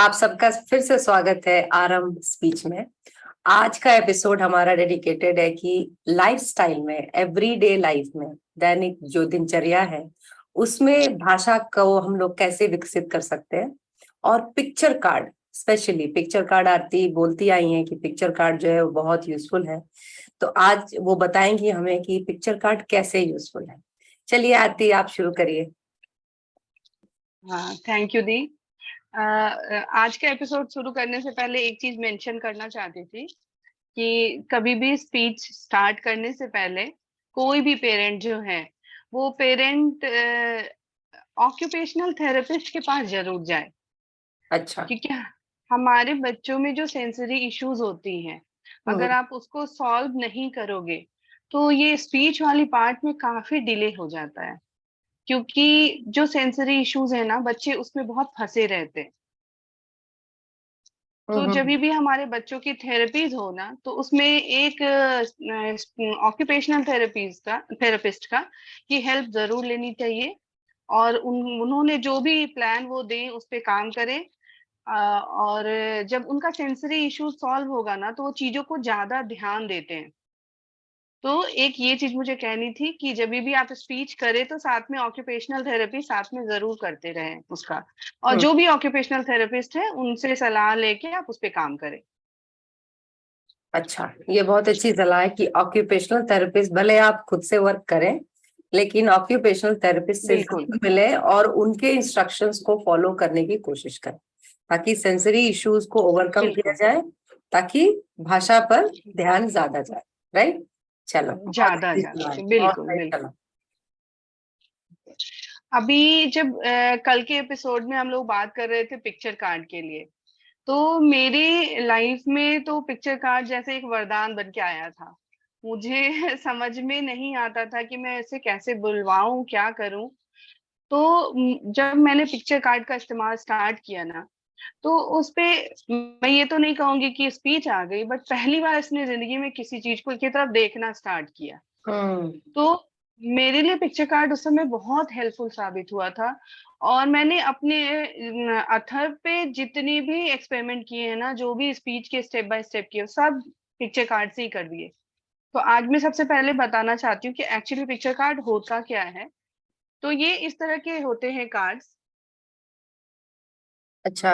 आप सबका फिर से स्वागत है आरंभ स्पीच में। आज का एपिसोड हमारा डेडिकेटेड है कि लाइफस्टाइल में, एवरीडे लाइफ में, दैनिक जो दिनचर्या है उसमें भाषा को हम लोग कैसे विकसित कर सकते हैं। और picture card, specially picture card Aarti बोलती आई हैं कि पिक्चर कार्ड जो है वो बहुत यूजफुल है। तो आज वो बताएंगी हमें कि पिक्चर कार्ड कैसे यूजफुल है। चलिए आरती, आप शुरू करिए। हाँ, थैंक यू दी। आज का एपिसोड शुरू करने से पहले एक चीज मेंशन करना चाहती थी कि कभी भी स्पीच स्टार्ट करने से पहले कोई भी पेरेंट जो है वो पेरेंट ऑक्यूपेशनल थेरेपिस्ट के पास जरूर जाए। अच्छा। क्योंकि हमारे बच्चों में जो सेंसरी इश्यूज होती हैं, हम्म। अगर आप उसको सॉल्व नहीं करोगे तो ये स्पीच वाली पार्ट में काफी डिले हो जाता है। क्योंकि जो सेंसरी इश्यूज है ना, बच्चे उसमें बहुत फंसे रहते हैं। तो जब हम्म। भी हमारे बच्चों की थेरेपीज हो ना, तो उसमें एक ऑक्यूपेशनल थेरेपिस्ट का की हेल्प जरूर लेनी चाहिए। और उन्होंने जो भी प्लान वो दें उस पे काम करें। और जब उनका सेंसरी इश्यू सॉल्व होगा ना, तो वो चीजों को ज्यादा ध्यान देते हैं। तो एक ये चीज मुझे कहनी थी कि जब भी आप स्पीच करें तो साथ में ऑक्यूपेशनल थेरेपी साथ में जरूर करते रहें उसका। और हम्म। जो भी ऑक्यूपेशनल थेरेपिस्ट है उनसे सलाह लेके आप उस पे काम करें। अच्छा, ये बहुत अच्छी सलाह है कि ऑक्यूपेशनल थेरेपिस्ट भले आप खुद से वर्क करें, लेकिन ऑक्यूपेशनल थेरेपिस्ट से बिल्कुल जरूर मिले और उनके इंस्ट्रक्शंस को फॉलो करने की कोशिश करें, ताकि सेंसरी इश्यूज को ओवरकम किया बिल्कुल जाए, ताकि भाषा पर ध्यान ज्यादा जाए। राइट। चलो, बहुत ज्यादा अच्छी सलाह है, ज्यादा बहुत बिल्कुल सही बिल्कुल। सलाह। अभी जब कल के एपिसोड में हम लोग बात कर रहे थे पिक्चर कार्ड के लिए, तो मेरी लाइफ में तो पिक्चर कार्ड जैसे एक वरदान बन के आया था। मुझे समझ में नहीं आता था कि मैं इसे कैसे बुलवाऊं, क्या करूं। तो जब मैंने पिक्चर कार्ड का इस्तेमाल स्टार्ट किया ना, तो उस पे मैं ये तो नहीं कहूंगी कि स्पीच आ गई, बट पहली बार इसने जिंदगी में किसी चीज को की तरफ देखना स्टार्ट किया। हम्म। तो मेरे लिए पिक्चर कार्ड उस समय बहुत हेल्पफुल साबित हुआ था। और मैंने अपने अथर पे जितनी भी एक्सपेरिमेंट किए हैं ना, जो भी स्पीच के स्टेप बाय स्टेप किए, सब पिक्चर कार्ड से ही कर दिए। तो आज मैं सबसे पहले बताना चाहती हूँ कि एक्चुअली पिक्चर कार्ड होता क्या है। तो ये इस तरह के होते हैं कार्ड्स। अच्छा।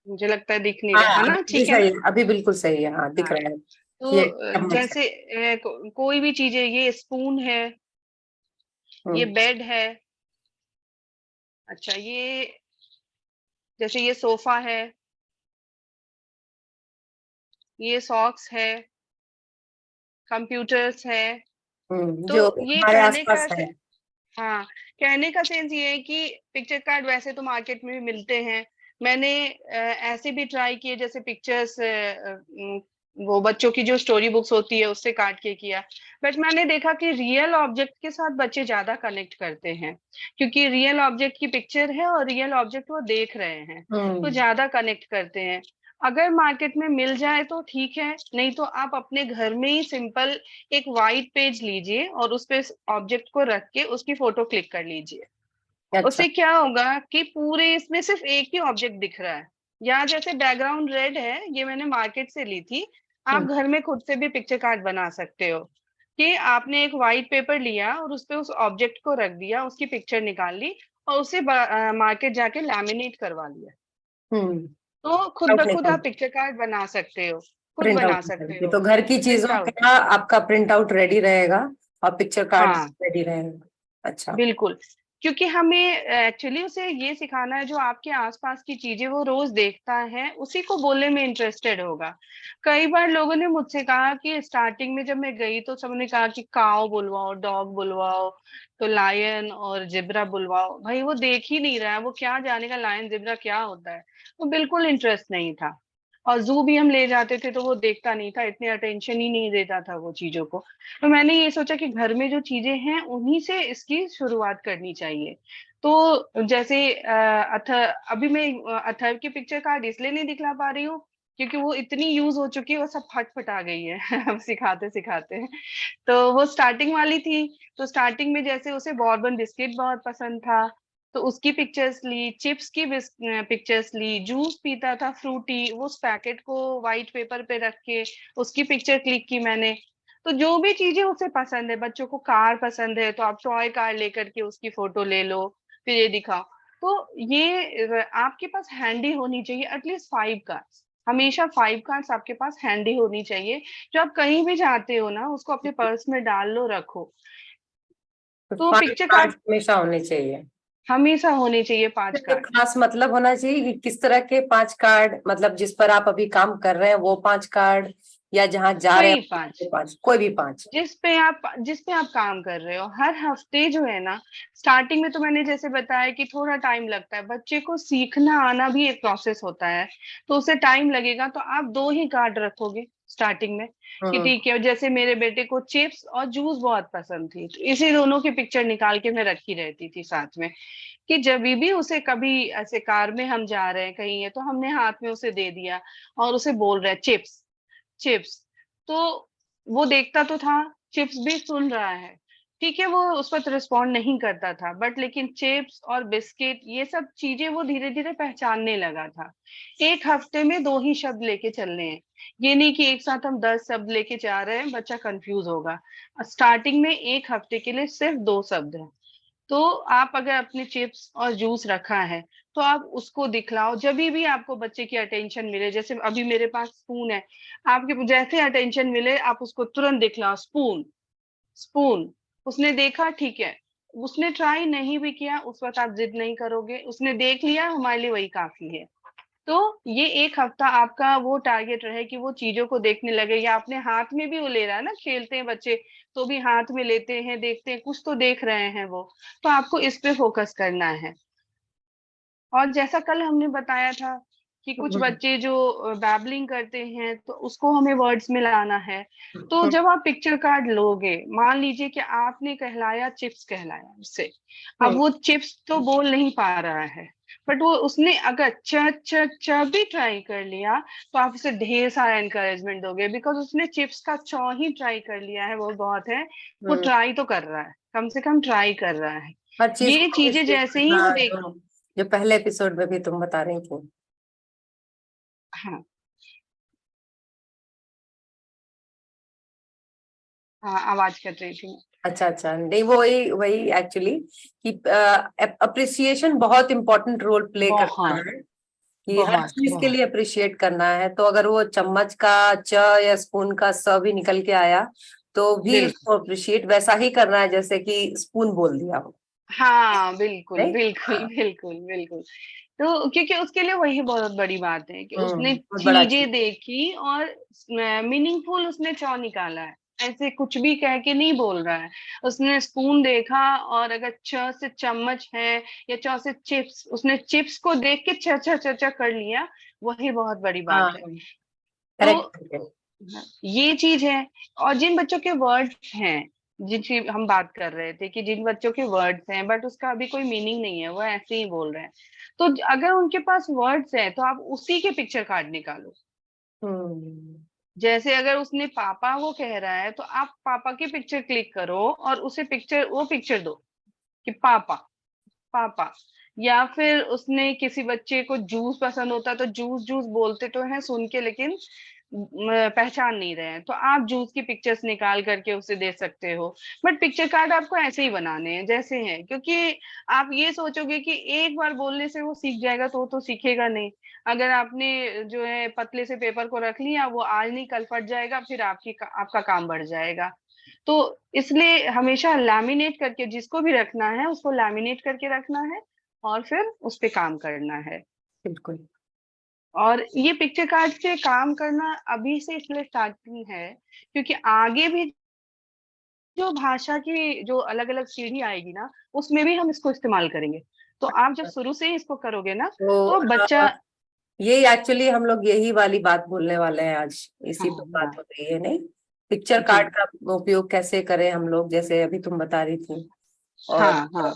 मुझे लगता है दिख नहीं रहा है हाँ, ना, अभी ठीक है सही ना। है, अभी बिल्कुल सही है, हाँ दिख हाँ, रहा है। तो ये चम्मच है। जैसे कोई भी चीज है, ये स्पून है, ये हम्म। बेड है। अच्छा, ये जैसे ये सोफा है, ये सॉक्स है, कंप्यूटर्स है। तो जो ये हमारे कहने का आसपास है। हाँ, कहने का सेंस ये है कि पिक्चर कार्ड वैसे तो मार्केट में भी मिलते हैं। मैंने ऐसे भी ट्राई किए, जैसे पिक्चर्स वो बच्चों की जो स्टोरी बुक्स होती है उससे काट के किया। बट मैंने देखा कि रियल ऑब्जेक्ट के साथ बच्चे ज्यादा कनेक्ट करते हैं, क्योंकि रियल ऑब्जेक्ट की पिक्चर है और रियल ऑब्जेक्ट वो देख रहे हैं, तो हम्म। ज्यादा कनेक्ट करते हैं। अगर मार्केट में मिल जाए तो ठीक है, नहीं तो आप अपने घर में ही सिंपल एक वाइट पेज लीजिए और उस पे ऑब्जेक्ट को रख के उसकी फोटो क्लिक कर लीजिए। अच्छा। उससे क्या होगा कि पूरे इसमें सिर्फ एक ही ऑब्जेक्ट दिख रहा है। यहाँ जैसे बैकग्राउंड रेड है, ये मैंने मार्केट से ली थी। आप हम्म। घर में खुद से भी पिक्चर कार्ड बना सकते हो कि आपने एक वाइट पेपर लिया और उस पे उस ऑब्जेक्ट को रख दिया, उसकी पिक्चर निकाल ली और उसे मार्केट जाके लैमिनेट करवा लिया। हम्म। तो खुद आउट ब खुद निकल, आप पिक्चर कार्ड बना सकते हो, खुद प्रिंट आउट बना निकल सकते के, हो। तो घर की प्रिंट चीजों आउट, का आपका प्रिंट आउट रेडी रहेगा और पिक्चर कार्ड हाँ रेडी रहेगा। अच्छा। बिल्कुल। क्योंकि हमें एक्चुअली उसे ये सिखाना है, जो आपके आसपास की चीजें वो रोज देखता है उसी को बोलने में इंटरेस्टेड होगा। कई बार लोगों ने मुझसे कहा कि स्टार्टिंग में जब मैं गई तो सबने कहा कि काऊ बुलवाओ, डॉग बुलवाओ, तो लायन और जिब्रा बुलवाओ। भाई वो देख ही नहीं रहा है, वो क्या जानेगा लायन जिब्रा क्या होता है। तो बिल्कुल इंटरेस्ट नहीं था। और जू भी हम ले जाते थे तो वो देखता नहीं था, इतने अटेंशन ही नहीं देता था वो चीजों को। तो मैंने ये सोचा कि घर में जो चीजें हैं उन्हीं से इसकी शुरुआत करनी चाहिए। तो जैसे अभी मैं अथर्व की पिक्चर कार्ड इसलिए नहीं दिखला पा रही हूँ क्योंकि वो इतनी यूज हो चुकी है, वो सब फट फट आ गई है अब सिखाते सिखाते। तो वो स्टार्टिंग वाली थी। तो स्टार्टिंग में जैसे उसे बॉर्बन बिस्किट बहुत पसंद था, तो उसकी पिक्चर्स ली, चिप्स की पिक्चर्स ली, जूस पीता था फ्रूटी, वो उस पैकेट को व्हाइट पेपर पे रख के उसकी पिक्चर क्लिक की मैंने। तो जो भी चीजें उसे पसंद है, बच्चों को कार पसंद है तो आप टॉय कार लेकर के उसकी फोटो ले लो, फिर ये दिखाओ। तो ये आपके पास हैंडी होनी चाहिए एटलीस्ट 5 कार्ड्स, हमेशा 5 कार्ड्स आपके पास हैंडी होनी चाहिए। जो आप कहीं भी जाते हो ना, उसको अपने पर्स में डाल लो, रखो। तो तो 5 पिक्चर कार्ड कार्ड हमेशा होने चाहिए। हमेशा होने चाहिए, 5 कार्ड। खास मतलब होना चाहिए कि किस तरह के 5 कार्ड, मतलब जिस पर आप अभी काम कर रहे हैं वो 5 कार्ड, या जहाँ जा रहे वही हैं 5, 5, कोई भी 5। जिस पे आप काम कर रहे हो हर हफ्ते जो है ना। स्टार्टिंग में तो मैंने जैसे बताया कि थोड़ा टाइम लगता है, बच्चे को सीखना आना भी एक प्रोसेस होता है, तो उसे टाइम लगेगा। तो आप 2 ही कार्ड रखोगे स्टार्टिंग में, कि हम्म। ठीक है। जैसे मेरे बेटे को चिप्स और जूस बहुत पसंद थी, तो इसी दोनों की पिक्चर निकाल के मैं रखी रहती थी साथ में, कि जब भी उसे कभी ऐसे कार में हम जा रहे हैं कहीं है, तो हमने हाथ में उसे दे दिया और उसे बोल रहे हैं चिप्स, चिप्स। तो वो देखता तो था, चिप्स भी सुन रहा है, ठीक है। वो उस वक्त रिस्पॉन्ड नहीं करता था, बट लेकिन चिप्स और बिस्किट ये सब चीजें वो धीरे धीरे पहचानने लगा था। एक हफ्ते में 2 ही शब्द लेके चलने हैं, ये नहीं कि एक साथ हम 10 शब्द लेके जा रहे हैं, बच्चा कंफ्यूज होगा। स्टार्टिंग में एक हफ्ते के लिए सिर्फ 2 शब्द है। तो आप अगर अपने चिप्स और जूस रखा है, तो आप उसको दिखलाओ। जब भी आपको बच्चे की अटेंशन मिले, जैसे अभी मेरे पास स्पून है, आपके जैसे अटेंशन मिले आप उसको तुरंत दिखलाओ, स्पून, स्पून। उसने देखा, ठीक है। उसने ट्राई नहीं भी किया, उस वक्त आप जिद नहीं करोगे, उसने देख लिया, हमारे लिए वही काफी है। तो ये एक हफ्ता आपका वो टारगेट रहे कि वो चीजों को देखने लगे, या अपने हाथ में भी वो ले रहा है ना, खेलते हैं बच्चे तो भी हाथ में लेते हैं, देखते हैं, कुछ तो देख रहे हैं वो। तो आपको इस पे फोकस करना है। और जैसा कल हमने बताया था कि कुछ हम्म। बच्चे जो बैबलिंग करते हैं, तो उसको हमें वर्ड्स में लाना है। तो जब आप पिक्चर कार्ड लोगे, मान लीजिए कि आपने कहलाया, चिप्स कहलाया उससे, अब हम्म। वो चिप्स तो बोल नहीं पा रहा है, बट वो उसने अगर च च च भी ट्राई कर लिया, तो आप उसे ढेर सारा एनकरेजमेंट दोगे, बिकॉज उसने चिप्स का चौ ही ट्राई कर लिया है, वो बहुत है। वो हम्म। ट्राई तो कर रहा है, कम से कम ट्राई कर रहा है। हर चीज ये को चीजें appreciate जैसे ही करना, वो देख, जो जो पहले एपिसोड में भी तुम बता रही थी। हाँ, हाँ, आवाज कट रही थी। अच्छा अच्छा, नहीं वही वही एक्चुअली कि अप्रिसिएशन बहुत इंपॉर्टेंट रोल प्ले करता बहुत, है, कि हर बहुत, चीज के बहुत। लिए अप्रिशिएट करना है। तो अगर वो चम्मच का च या स्पून का स भी निकल के आया, तो भी बिल्कुल, उसको अप्रिशिएट वैसा ही करना है जैसे कि स्पून बोल दिया हो। हाँ, बिल्कुल, नहीं। बिल्कुल, हाँ। बिल्कुल, बिल्कुल। तो क्योंकि उसके लिए वही बहुत बड़ी बात है कि उसने बहुत बड़ा चीज। चीजें देखी और मीनिंगफुल उसने चौ निकाला है। ऐसे कुछ भी कह के नहीं बोल रहा है। उसने स्पून देखा, और अगर च से चम्मच है या च से चिप्स, उसने चिप्स को देख के च च च च कर लिया। वही बहुत बड़ी हाँ, बात है। तो करेक्ट। ये चीज है। और जिन बच्चों के वर्ड्स हैं, जिनकी हम बात कर रहे थे कि जिन बच्चों के वर्ड्स हैं बट उसका अभी कोई मीनिंग नहीं है, वो ऐसे ही बोल रहे हैं, तो अगर उनके पास वर्ड्स है तो आप उसी के पिक्चर कार्ड निकालो। हम्म। जैसे अगर उसने पापा वो कह रहा है, तो आप पापा की पिक्चर क्लिक करो और उसे पिक्चर, वो पिक्चर दो कि पापा, पापा। या फिर उसने किसी बच्चे को जूस पसंद होता, तो जूस जूस बोलते तो हैं सुन के, लेकिन पहचान नहीं रहे हैं, तो आप जूस की पिक्चर्स निकाल करके उसे दे सकते हो। बट पिक्चर कार्ड आपको ऐसे ही बनाने हैं जैसे हैं, क्योंकि आप ये सोचोगे कि एक बार बोलने से वो सीख जाएगा, तो सीखेगा नहीं। अगर आपने जो है पतले से पेपर को रख लिया, वो आज नहीं कल फट जाएगा, फिर आपका काम बढ़ जाएगा। तो इसलिए हमेशा लैमिनेट करके, जिसको भी रखना है उसको लैमिनेट करके रखना है, और फिर उस पे काम करना है। बिल्कुल। और ये पिक्चर कार्ड से काम करना अभी से इसलिए स्टार्टिंग है, क्योंकि आगे भी जो भाषा की जो अलग अलग सीढ़ी आएगी ना, उसमें भी हम इसको इस्तेमाल करेंगे। तो आप जब शुरू से ही इसको करोगे ना, तो तो बच्चा, ये एक्चुअली हम लोग यही वाली बात बोलने वाले हैं आज, हाँ, इसी पर बात हाँ, हो रही है। नहीं, पिक्चर जी, कार्ड का उपयोग कैसे करें हम लोग, जैसे अभी तुम बता रही थी। और हाँ, हाँ,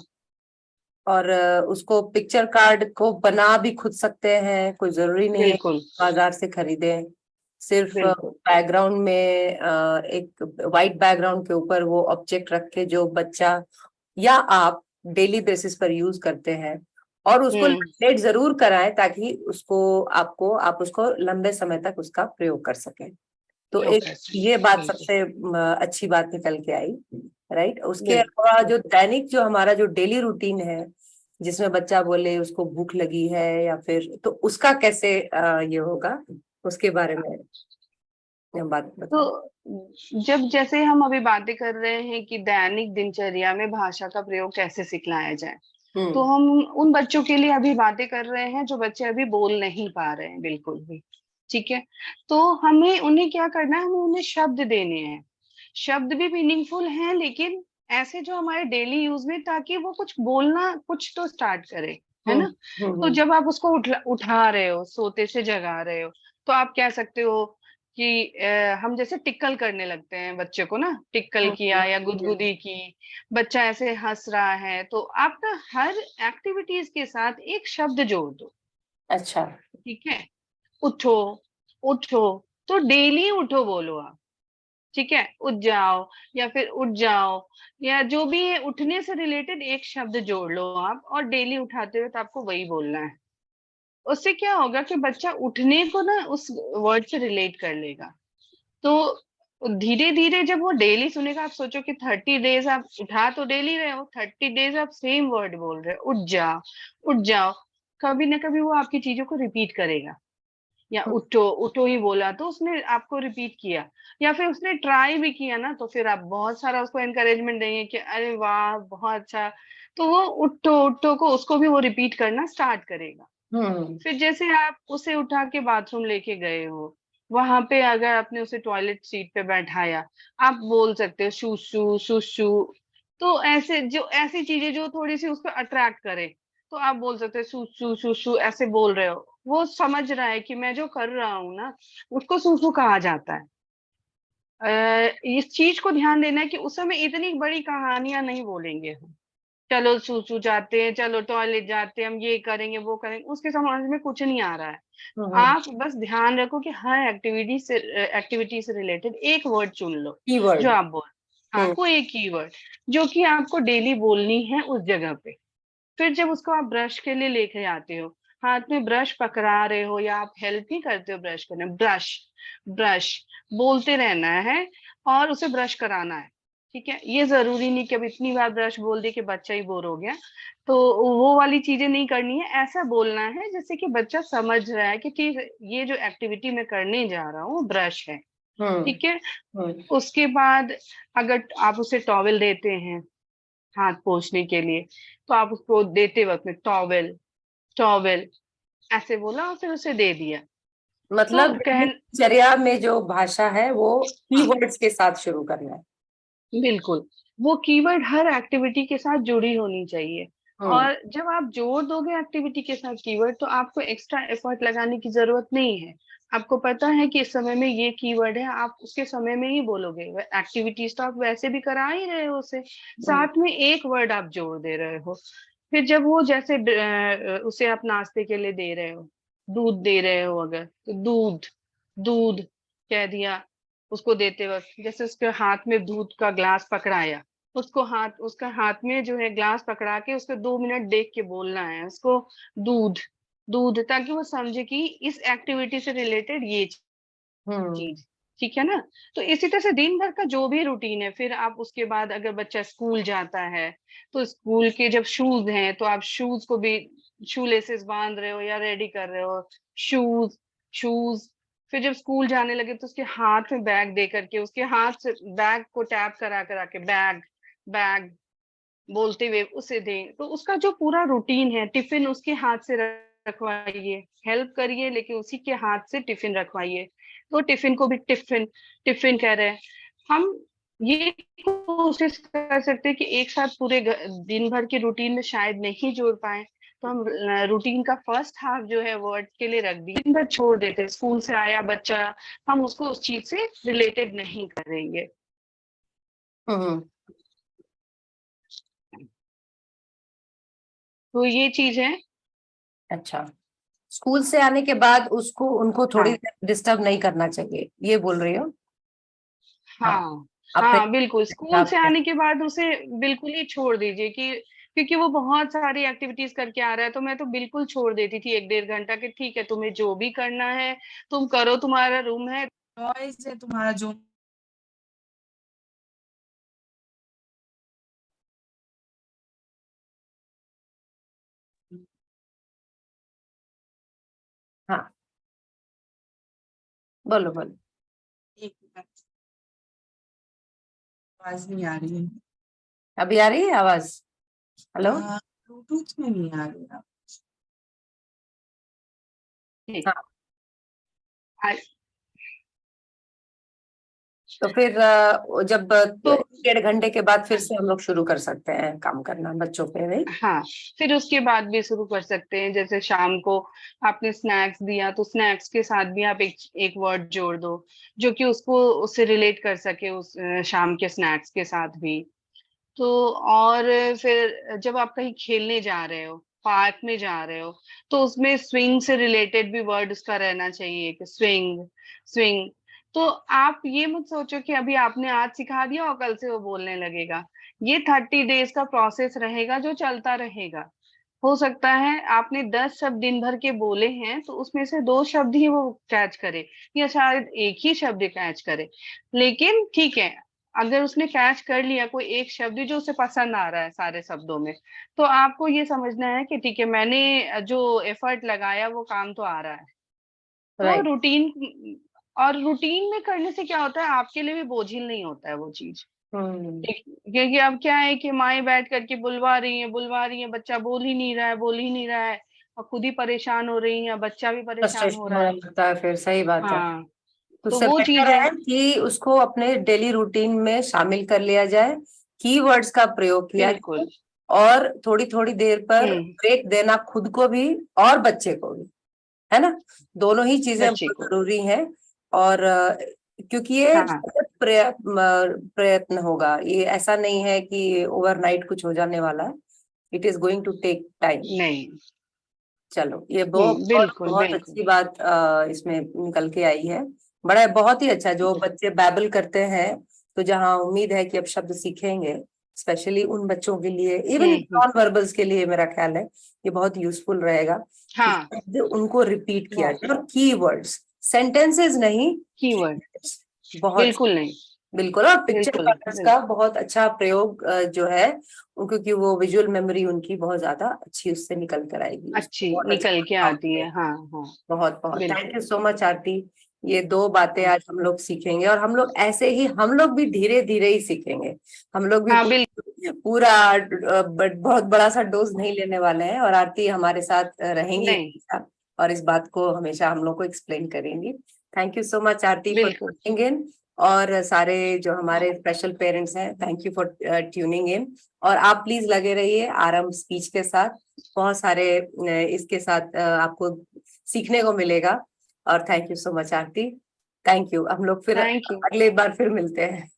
उसको पिक्चर कार्ड को बना भी खुद सकते हैं, कोई जरूरी नहीं है बिल्कुल, बाजार से खरीदें। सिर्फ बिल्कुल, बैकग्राउंड में एक वाइट बैकग्राउंड के ऊपर वो ऑब्जेक्ट रख के, जो बच्चा या आप डेली बेसिस पर यूज करते हैं, और उसको लेट जरूर कराएं ताकि आप उसको लंबे समय तक उसका प्रयोग कर सकें। तो प्रयोग एक कर सकते ये हैं, बात बिल्कुल सबसे अच्छी बात निकल के आई, राइट। उसके अलावा बिल्कुल। जो दैनिक जो हमारा जो डेली रूटीन है, जिसमें बच्चा बोले उसको भूख लगी है या फिर, तो उसका कैसे ये होगा, उसके बारे में हम बात बताएं। तो जब जैसे हम अभी बातें कर रहे हैं कि दैनिक दिनचर्या में भाषा का प्रयोग कैसे सिखलाया जाए, तो हम्म। हम उन बच्चों के लिए अभी बातें कर रहे हैं जो बच्चे अभी बोल नहीं पा रहे हैं बिल्कुल भी। ठीक है, तो हमें उन्हें क्या करना है, हमें उन्हें शब्द देने हैं। शब्द भी मीनिंगफुल हैं, लेकिन ऐसे जो हमारे डेली यूज में, ताकि वो कुछ बोलना कुछ तो स्टार्ट करे, है हम्म। ना। तो हम्म। जब आप उसको उठा रहे हो, सोते से जगा रहे हो, तो आप कह सकते हो कि हम जैसे टिक्कल करने लगते हैं बच्चे को ना, टिक्कल हम्म। किया या गुदगुदी की, बच्चा ऐसे हंस रहा है, तो आप ना हर एक्टिविटीज के साथ एक शब्द जोड़ दो। अच्छा। ठीक है, उठो, उठो, तो डेली उठो बोलो आप। ठीक है, उठ जाओ, या फिर उठ जाओ, या जो भी है उठने से रिलेटेड एक शब्द जोड़ लो आप, और डेली उठाते हुए तो आपको वही बोलना है। उससे क्या होगा कि बच्चा उठने को ना उस वर्ड से रिलेट कर लेगा। तो धीरे धीरे जब वो डेली सुनेगा, आप सोचो कि 30 डेज आप उठा तो डेली रहे हो, 30 डेज आप सेम वर्ड बोल रहे हो, उठ जाओ, उठ जाओ, कभी ना कभी वो आपकी चीजों को रिपीट करेगा। या हम्म। उठो, उठो ही बोला तो उसने आपको रिपीट किया, या फिर उसने ट्राई भी किया ना, तो फिर आप बहुत सारा उसको एनकरेजमेंट देंगे कि अरे वाह बहुत अच्छा। तो वो उठो उठो को उसको भी वो रिपीट करना स्टार्ट करेगा। हम्म। फिर जैसे आप उसे उठा के बाथरूम लेके गए हो, वहां पे अगर आपने उसे टॉयलेट सीट पे बैठाया, आप बोल सकते हो शूशू शूशू। तो ऐसे जो ऐसी चीजें जो थोड़ी सी उसको अट्रैक्ट करे, तो आप बोल सकते हो शूशू शूशू, ऐसे बोल रहे हो, वो समझ रहा है कि मैं जो कर रहा हूँ ना, उसको सूसू कहा जाता है। इस चीज को ध्यान देना है कि उस समय इतनी बड़ी कहानियां नहीं बोलेंगे हम। चलो सूसू जाते हैं, चलो टॉयलेट जाते हैं, हम ये करेंगे वो करेंगे, उसके समझ में कुछ नहीं आ रहा है। हम्म। आप बस ध्यान रखो कि हर एक्टिविटी से रिलेटेड एक वर्ड चुन लो, जो कीवर्ड। आप बोल। हाँ, हम्म। कोई एक कीवर्ड जो कि आपको डेली बोलनी है उस जगह पे। फिर जब उसको आप ब्रश के लिए लेके आते हो, हाथ में ब्रश पकड़ा रहे हो या आप हेल्प ही करते हो ब्रश करने, ब्रश ब्रश बोलते रहना है, और उसे ब्रश कराना है। ठीक है, ये जरूरी नहीं कि अब इतनी बार ब्रश बोल दी कि बच्चा ही बोर हो गया, तो वो वाली चीजें नहीं करनी है। ऐसा बोलना है जैसे कि बच्चा समझ रहा है कि ठीक है, ये जो एक्टिविटी मैं करने जा रहा हूँ ब्रश है। हम्म। ठीक है, हम्म। उसके बाद अगर आप उसे टॉवेल देते हैं हाथ पोंछने के लिए, तो आप उसको देते वक्त में टॉवेल टॉवेल ऐसे बोला और फिर उसे दे दिया। तो मतलब कह दिनचर्या में जो भाषा है वो हाँ, कीवर्ड्स के साथ शुरू करना है। बिल्कुल, वो कीवर्ड हर एक्टिविटी के साथ जुड़ी होनी चाहिए। हम्म। और जब आप जोड़ दोगे एक्टिविटी के साथ कीवर्ड, तो आपको एक्स्ट्रा एफर्ट लगाने की जरूरत नहीं है। आपको पता है कि इस समय में ये कीवर्ड है, आप उसके समय में ही बोलोगे। एक्टिविटीज तो आप वैसे भी करा ही रहे हो उसे, हम्म। साथ में एक वर्ड आप जोड़ दे रहे हो। फिर जब वो जैसे उसे आप नाश्ते के लिए दे रहे हो, दूध दे रहे हो अगर, तो दूध दूध कह दिया। उसको देते वक्त जैसे उसके हाथ में दूध का ग्लास पकड़ाया, उसका हाथ में जो है ग्लास पकड़ा के उसको 2 मिनट देख के बोलना है उसको, दूध दूध, ताकि वो समझे कि इस एक्टिविटी से रिलेटेड ये हम्म। चीज। ठीक है ना। तो इसी तरह से दिन भर का जो भी रूटीन है, फिर आप उसके बाद अगर बच्चा स्कूल जाता है, तो स्कूल के जब शूज हैं, तो आप शूज को भी शू लेसेस बांध रहे हो या रेडी कर रहे हो, शूज शूज। फिर जब स्कूल जाने लगे, तो उसके हाथ में बैग दे करके उसके हाथ से बैग को टैप करा करा के बैग बैग बोलते हुए उसे दें। तो उसका जो पूरा रूटीन है, टिफिन उसके हाथ से रखवाइए, हेल्प करिए लेकिन उसी के हाथ से टिफिन रखवाइए। तो टिफिन को भी टिफिन टिफिन कह रहे हैं हम। ये कोशिश कर सकते हैं कि एक साथ पूरे दिन भर के रूटीन में शायद नहीं जोड़ पाए, तो हम रूटीन का फर्स्ट हाफ जो है वर्ड के लिए रख दिए, दिन भर छोड़ देते हैं। स्कूल से आया बच्चा, हम उसको उस चीज से रिलेटेड नहीं करेंगे। हम्म। तो ये चीज है। अच्छा, स्कूल से आने के बाद उसको उनको थोड़ी हाँ देर डिस्टर्ब नहीं करना चाहिए, ये बोल रही हो। हाँ, हाँ अपने हाँ, बिल्कुल स्कूल हिसाब से से। आने के बाद उसे बिल्कुल ही छोड़ दीजिए कि क्योंकि वो बहुत सारी एक्टिविटीज करके आ रहा है, तो मैं तो बिल्कुल छोड़ देती थी 1-1.5 घंटा कि ठीक है तुम्हें जो भी करना है तुम करो, तुम्हारा रूम है। चॉइस है तुम्हारा जो हाँ, बोलो बोलो। एक मिनट, आवाज नहीं आ रही है। अभी आ रही है आवाज? हेलो। ब्लूटूथ में नहीं आ रही है। ठीक। हाँ, आ- तो फिर जब तो 1-1.5 घंटे के बाद फिर से हम लोग शुरू कर सकते हैं काम करना बच्चों पे, नहीं? हाँ, फिर उसके बाद भी शुरू कर सकते हैं। जैसे शाम को आपने स्नैक्स दिया तो स्नैक्स के साथ भी आप एक वर्ड जोड़ दो जो कि उसको उससे रिलेट कर सके, उस शाम के स्नैक्स के साथ भी। तो और फिर जब आप कहीं खेलने जा रहे हो, पार्क में जा रहे हो, तो उसमें स्विंग से रिलेटेड भी वर्ड उसका रहना चाहिए कि स्विंग स्विंग। तो आप ये मत सोचो कि अभी आपने आज सिखा दिया और कल से वो बोलने लगेगा। ये 30 डेज का प्रोसेस रहेगा जो चलता रहेगा। हो सकता है आपने 10 शब्द दिन भर के बोले हैं तो उसमें से 2 शब्द ही वो कैच करे, या शायद एक ही शब्द कैच करे। लेकिन ठीक है, अगर उसने कैच कर लिया कोई एक शब्द जो उसे पसंद आ रहा है सारे शब्दों में, तो आपको ये समझना है कि ठीक है, मैंने जो एफर्ट लगाया वो काम तो आ रहा है। तो राइट। रूटीन, और रूटीन में करने से क्या होता है, आपके लिए भी बोझिल नहीं होता है वो चीज। हम्म। क्योंकि अब क्या है कि माएं बैठ करके बुलवा रही है, बच्चा बोल ही नहीं रहा है, बोल ही नहीं रहा है, और खुद ही परेशान हो रही है, बच्चा भी परेशान हो फ्रस्ट्रेशन रहा होने है। लगता है फिर, सही बात है। हाँ, तो तो उससे वो चीज बेटर है। है कि उसको अपने डेली रूटीन में शामिल कर लिया जाए, कीवर्ड्स का प्रयोग किया जाए, बिल्कुल। और थोड़ी थोड़ी देर पर हम्म। ब्रेक देना खुद को भी और बच्चे को भी, है ना? दोनों ही चीजें बच्चे बहुत को। जरूरी हैं। और क्योंकि ये हाँ। सतत प्रयत्न होगा, ये ऐसा नहीं है कि ओवरनाइट कुछ हो जाने वाला है। It is going to take time. नहीं। चलो, ये बहुत बहुत बिल्कुल बहुत बिल्कुल। अच्छी बात इसमें निकल के आई है। बड़ा बहुत ही अच्छा, जो बच्चे बैबल करते हैं, तो जहाँ उम्मीद है कि अब शब्द सीखेंगे, स्पेशली उन बच्चों के लिए, इवन हम्म। नॉन वर्बल्स के लिए, मेरा ख्याल है ये बहुत यूजफुल रहेगा कि हाँ, शब्द उनको रिपीट किया बहुत। जाए, और की वर्ड्स, सेंटेंसेस नहीं, कीवर्ड। बहुत। बिल्कुल नहीं। बिल्कुल, और पिक्चर बिल्कुल कलर्स का बिल्कुल। बहुत अच्छा प्रयोग जो है, क्योंकि वो विजुअल मेमोरी उनकी बहुत ज्यादा अच्छी उससे निकल कर आएगी, अच्छी उसको बहुत निकल के अच्छा आती होता है। है, हाँ हाँ। बहुत बहुत थैंक बिल्कुल। यू सो मच आरती। ये 2 बातें हाँ आज हम लोग सीखेंगे, और हम लोग ऐसे ही, हम लोग भी धीरे धीरे ही सीखेंगे। हम लोग भी हाँ। बिल्कुल। पूरा बहुत बड़ा सा डोज नहीं लेने वाले हैं, और आरती हमारे साथ रहेंगी नहीं। हमेशा, और इस बात को हमेशा हम लोग को एक्सप्लेन करेंगी। Thank you so much Aarti for बिल्कुल। Tuning in. और सारे जो हमारे स्पेशल पेरेंट्स हैं, thank you for tuning in. और आप प्लीज लगे रहिए आरंभ स्पीच के साथ, बहुत सारे इसके साथ आपको सीखने को मिलेगा। और thank you so much Aarti. Thank you. हम लोग फिर थैंक यू। अगले बार फिर मिलते हैं।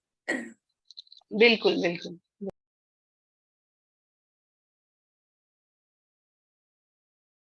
बिल्कुल बिल्कुल।